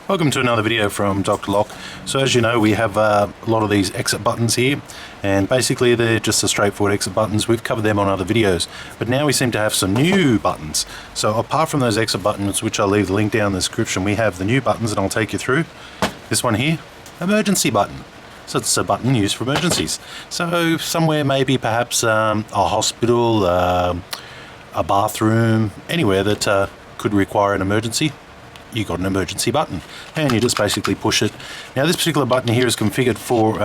Welcome to another video from Dr. Lock. So as you know, we have a lot of these exit buttons here, and basically they're just the straightforward exit buttons. We've covered them on other videos, but now we seem to have some new buttons. So apart from those exit buttons, which I'll leave the link down in the description, we have the new buttons that I'll take you through. This one here, emergency button. So it's a button used for emergencies. So somewhere maybe perhaps a hospital, a bathroom, anywhere that could require an emergency, you got an emergency button, and you just basically push it. Now this particular button here is configured for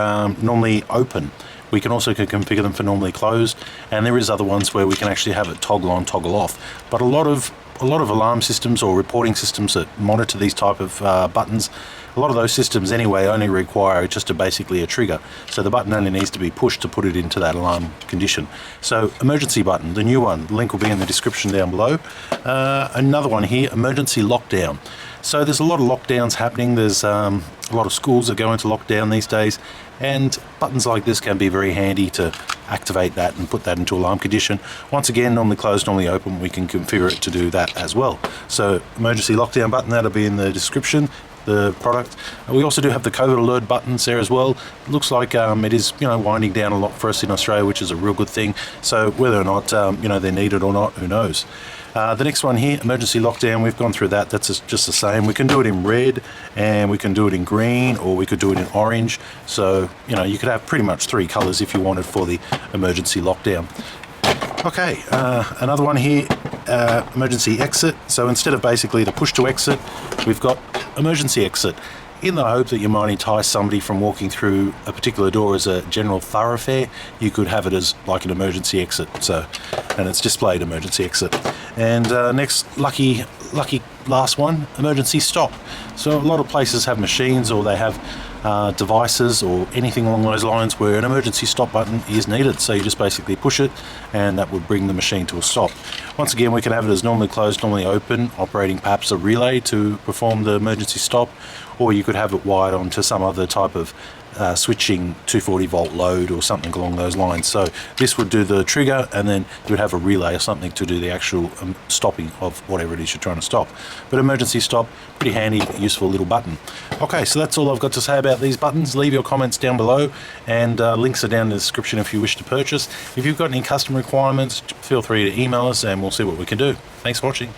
normally open. We can also configure them for normally closed, and there is other ones where we can actually have it toggle on, toggle off. But a lot of alarm systems or reporting systems that monitor these type of buttons, a lot of those systems anyway only require just basically a trigger. So the button only needs to be pushed to put it into that alarm condition. So emergency button, the new one, the link will be in the description down below. Another one here, emergency lockdown. So there's a lot of lockdowns happening. There's a lot of schools that go into lockdown these days, and buttons like this can be very handy to activate that and put that into alarm condition. Once again, normally closed, normally open, we can configure it to do that as well. So emergency lockdown button, that'll be in the description, the product. We also do have the COVID alert buttons there as well. It looks like it is, winding down a lot for us in Australia, which is a real good thing. So whether or not they're needed or not, who knows. The next one here, emergency lockdown, we've gone through that. That's just the same. We can do it in red, and we can do it in green, or we could do it in orange. So you could have pretty much three colors if you wanted for the emergency lockdown. Okay, another one here, emergency exit. So instead of basically the push to exit, we've got emergency exit, in the hope that you might entice somebody from walking through a particular door as a general thoroughfare. You could have it as like an emergency exit. And it's displayed emergency exit. And next, lucky last one, emergency stop. So a lot of places have machines, or they have devices or anything along those lines where an emergency stop button is needed. So you just basically push it, and that would bring the machine to a stop. Once again, we can have it as normally closed, normally open, operating perhaps a relay to perform the emergency stop, or you could have it wired onto some other type of switching 240 volt load or something along those lines. So this would do the trigger, and then you would have a relay or something to do the actual stopping of whatever it is you're trying to stop. But emergency stop, pretty handy, useful little button. Okay, so that's all I've got to say about these buttons. Leave your comments down below, and links are down in the description if you wish to purchase. If you've got any custom requirements, feel free to email us and we'll see what we can do. Thanks for watching.